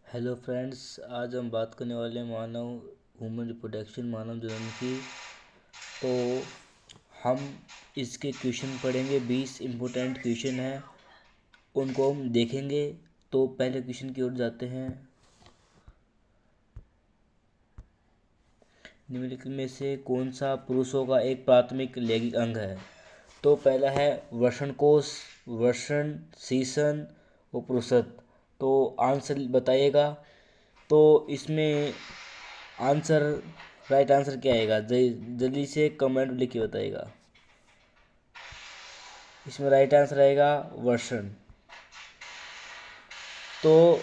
Hello friends, आज हम बात करने वाले हैं मानव ह्यूमन रिप्रोडक्शन मानव जनन की। तो हम इसके क्वेश्चन पढ़ेंगे। 20 इम्पोर्टेंट क्वेश्चन हैं, उनको हम देखेंगे। तो पहले क्वेश्चन की ओर जाते हैं। निम्नलिखित में से कौन सा पुरुषों का एक प्राथमिक लैंगिक अंग है? तो पहला है वर्ण कोश, वर्ण, सीसन और पुरुषत्व। तो आंसर बताइएगा। तो इसमें आंसर राइट आंसर क्या आएगा? जल्दी से कमेंट लिख के बताइएगा। इसमें राइट आंसर आएगा वर्षण। तो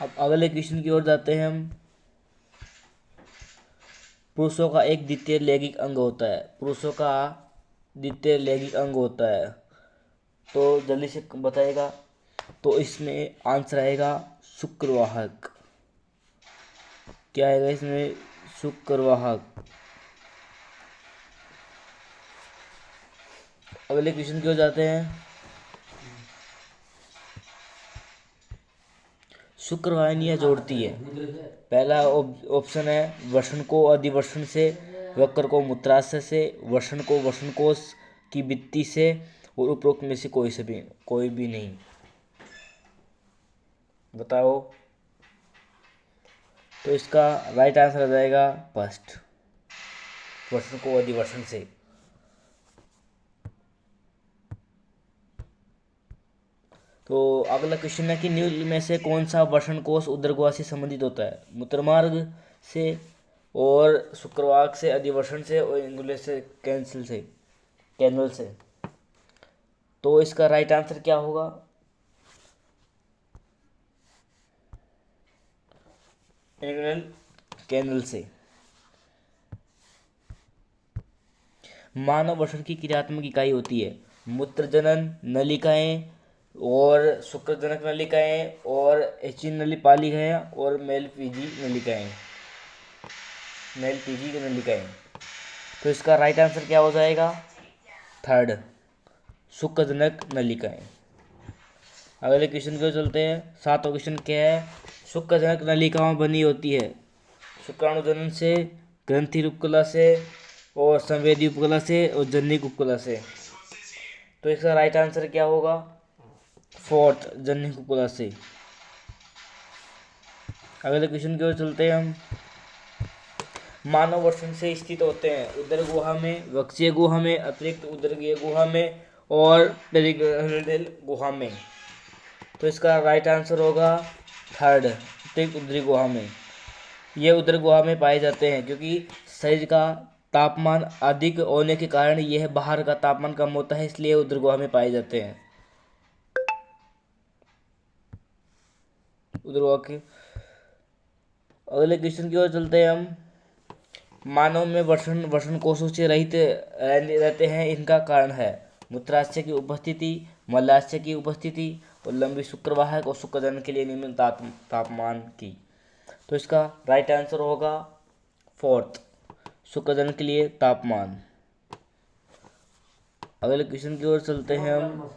अब अगले क्वेश्चन की ओर जाते हैं हम। पुरुषों का एक द्वितीय लैंगिक अंग होता है। पुरुषों का द्वितीय लैंगिक अंग होता है, तो जल्दी से बताइएगा। तो इसमें आंसर आएगा शुक्रवाहक। क्या आएगा इसमें? शुक्रवाहक। अगले क्वेश्चन की ओर जाते हैं। शुक्रवाहिनियाँ जोड़ती है। पहला ऑप्शन है वर्ण को अधिवर्ण से, वक्र को मूत्राशय से, वर्ण को वृषणकोश की भित्ति से, और उपरोक्त में से कोई भी नहीं। बताओ। तो इसका राइट आंसर आ जाएगा फर्स्ट, वर्ण को अधिवर्ण से। तो अगला क्वेश्चन है कि निम्न में से कौन सा वृषणकोश उदरगुहा से संबंधित होता है? मूत्रमार्ग से, और शुक्रवाक से, अधिवर्ण से, और इंगुले से, कैनल से। तो इसका राइट आंसर क्या होगा? इंगुलर कैनल से। मानव वर्ण की क्रियात्मक इकाई होती है मूत्रजनन नलिकाएं, और शुक्रजनक नलिकाएं, और एचिन नली पालिकाएं, और मेल पीजी की नलिकाएं। तो इसका राइट आंसर क्या हो जाएगा? थर्ड, शुक्रजनक नलिकाएं। अगले क्वेश्चन को चलते हैं। सातवां क्वेश्चन क्या है? शुक्रजनक नलिकाओं बनी होती है शुक्राणुजनन से, ग्रंथि उपकला से, और संवेदी उपकला से, और जनिक उपकला से। तो इसका राइट आंसर क्या होगा? फोर्थ, जनिक उपकला से। अगले क्वेश्चन की ओर चलते हैं हम। मानव वर्ण से स्थित होते हैं उदर गुहा में, वक्षीय गुहा में, अतिरिक्त उदरीय गुहा में, और पेरिगोनल गुहा में। तो इसका राइट आंसर होगा थर्ड, अतिरिक्त उदरी गुहा में। ये उदर गुहा में पाए जाते हैं क्योंकि शरीर का तापमान अधिक होने के कारण यह बाहर का तापमान कम होता है, इसलिए उदर गुहा में पाए जाते हैं। उदर गुहा के अगले क्वेश्चन की ओर चलते हैं हम। मानव में वर्ण कोशों से रहित रहते हैं, इनका कारण है मूत्राशय की उपस्थिति, मलाशय की उपस्थिति, और लंबी शुक्रवाहक और शुक्रजनन के लिए निम्न तापमान की। तो इसका राइट आंसर होगा फोर्थ, शुक्रजनन के लिए तापमान। अगले क्वेश्चन की ओर चलते हैं हम।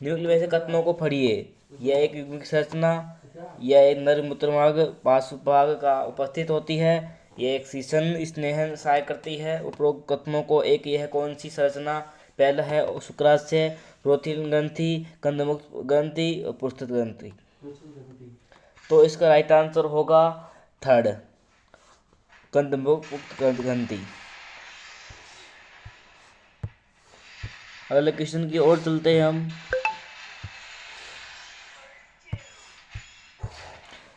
निम्न में से कथनों को पढ़िए। यह एक युग्मिक संरचना, यह एक नर मूत्रमार्ग पार्श्वभाग का उपस्थित होती है, यह एक सीसन स्नेहन सहाय करती है। उपरोक्त कथनों को एक यह कौन सी संरचना? पहला है शुक्राशय, प्रोथिन ग्रंथि, कंदमुक्त ग्रंथि, और पुस्तक ग्रंथि। तो इसका राइट आंसर होगा थर्ड, कंदमुक्त ग्रंथि। अगले क्वेश्चन की ओर चलते हैं हम।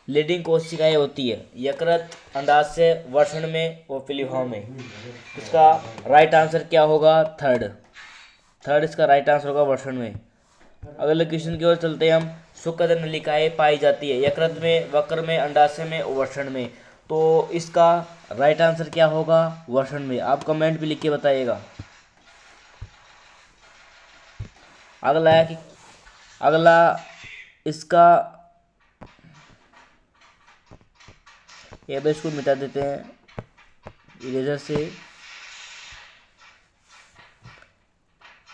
लीडिंग कोशिकाएं होती है यकृत, अंडाशय, वृषण में, और प्लीहा में। इसका राइट आंसर क्या होगा? थर्ड इसका राइट आंसर होगा वृषण में। अगले क्वेश्चन की ओर चलते हैं हम। शुक्रजनन नलिकाएं पाई जाती है यकृत में, वक्र में, अंडाशय में, और वृषण में। तो इसका राइट आंसर क्या होगा? वृषण में। आप कमेंट भी लिख के बताइएगा। अगला है कि अगला इसका ये भी इसको मिटा देते हैं। इरेजर से।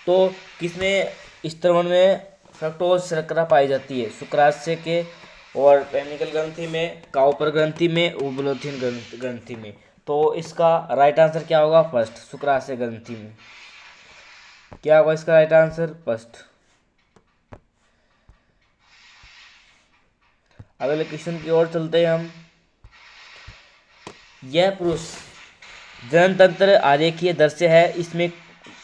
तो किसमें स्त्रवण में फ्रक्टोज शर्करा पाई जाती है? शुक्राशय के और पेनिकल ग्रंथि में, काउपर ग्रंथि में, उबलोथिन ग्रंथि में। तो इसका राइट आंसर क्या होगा? फर्स्ट, शुक्राशय ग्रंथि में। क्या होगा इसका राइट आंसर? फर्स्ट। अगले क्वेश्चन की ओर चलते हैं हम। यह पुरुष जननतंत्र आरेखीय दृश्य है, इसमें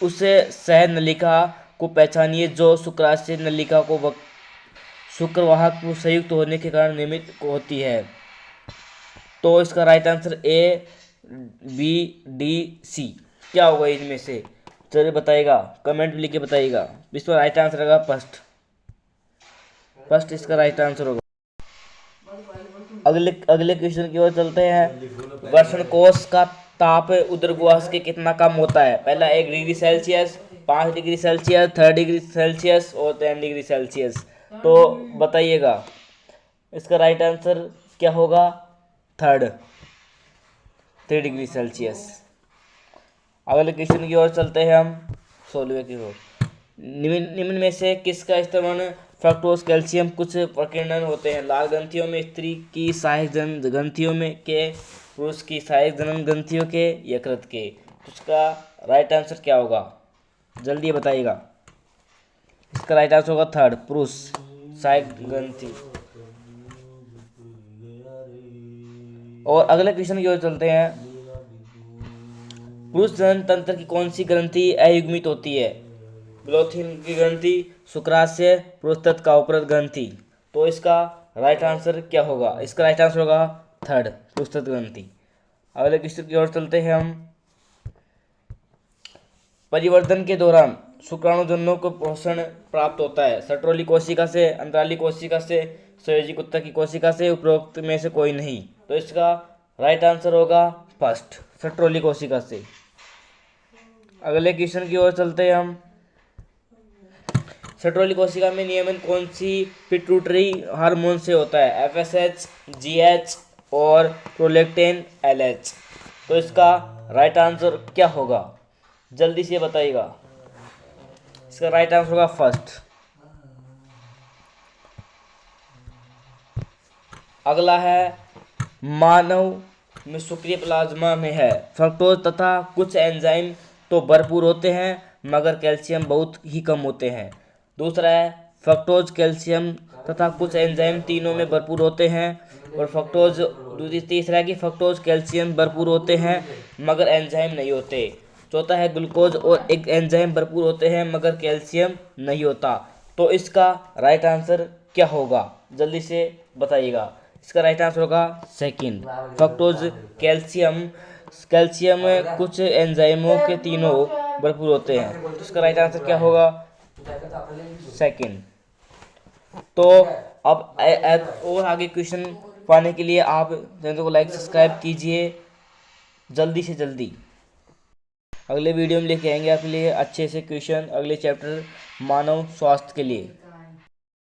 उस शहद नलिका को पहचानिए जो शुक्राशय नलिका को शुक्रवाहक संयुक्त होने के कारण निर्मित होती है। तो इसका right answer A, B, D, C क्या होगा इनमें से? चलिए बताइएगा, कमेंट में लिख के बताइएगा। इसका राइट आंसर होगा फर्स्ट। फर्स्ट इसका राइट आंसर होगा। अगले क्वेश्चन की ओर चलते हैं। वर्षण कोश का ताप उदरगुहा के कितना कम होता है? पहला 1 degree Celsius, 5 degree Celsius, 3 degree Celsius और 10 डिग्री सेल्सियस। तो बताइएगा इसका राइट आंसर क्या होगा? Third, 3 degree Celsius. अगले क्वेश्चन की ओर चलते हैं हम, 16वें की ओर। निम्न में से किसका इस्तेमाल फ्रक्टोज कैल्शियम कुछ प्रकीर्णन होते हैं? लाल ग्रंथियों में, स्त्री की सहायक जनन ग्रंथियों में के, पुरुष की सहायक जनन ग्रंथियों के, यकृत के। तो इसका राइट आंसर क्या होगा? जल्दी बताइएगा। इसका राइट आंसर होगा थर्ड, पुरुष सहायक ग्रंथि। और अगले क्वेश्चन की ओर चलते हैं। पुरुष जनन तंत्र की कौन सी ग्रंथि अयुग्मित होती है? ग्लोथिन की ग्रंथि, शुक्राशय, प्रोस्तत काउपर ग्रंथि। तो इसका राइट आंसर क्या होगा? इसका राइट आंसर होगा थर्ड, प्रोस्तत ग्रंथि। अगले क्वेश्चन की ओर चलते हैं हम। परिवर्तन के दौरान शुक्राणुजनों को पोषण प्राप्त होता है? सट्रोली कोशिका से, अंतराली कोशिका से, संयोजी कुत्ता की कोशिका से, उपरोक्त में से कोई नहीं। तो इसका राइट आंसर होगा फर्स्ट, सट्रोली कोशिका से। अगले क्वेश्चन की ओर चलते हैं हम। सट्रोली कोशिका में नियमन कौन सी पिट्यूटरी हार्मोन से होता है? FSH, GH और प्रोलैक्टिन, LH। तो इसका राइट आंसर क्या होगा? जल्दी से बताइएगा। इसका राइट आंसर होगा फर्स्ट। अगला है, मानव में सक्रिय प्लाज्मा में है फ्रक्टोज तथा कुछ एंजाइम तो भरपूर होते हैं मगर कैल्शियम बहुत ही कम होते हैं। दूसरा है, फ्रक्टोज, कैल्शियम तथा कुछ एंजाइम तीनों में भरपूर होते हैं और फ्रक्टोज। तीसरा है कि फ्रक्टोज, कैल्शियम भरपूर होते हैं मगर एंजाइम नहीं होते। चौथा है, ग्लूकोज और एक एंजाइम भरपूर होते हैं मगर कैल्शियम नहीं होता। तो इसका राइट आंसर क्या होगा? जल्दी से बताइएगा। इसका राइट आंसर होगा सेकंड, फ्रक्टोज, कैल्शियम कुछ एंजाइमों के तीनों भरपूर होते हैं। तो इसका राइट आंसर क्या होगा? सेकंड। तो अब और आगे क्वेश्चन पाने के लिए आप चैनल को लाइक सब्सक्राइब कीजिए जल्दी से जल्दी। अगले वीडियो में लेके आएंगे आपके लिए अच्छे से क्वेश्चन, अगले चैप्टर मानव स्वास्थ्य के लिए।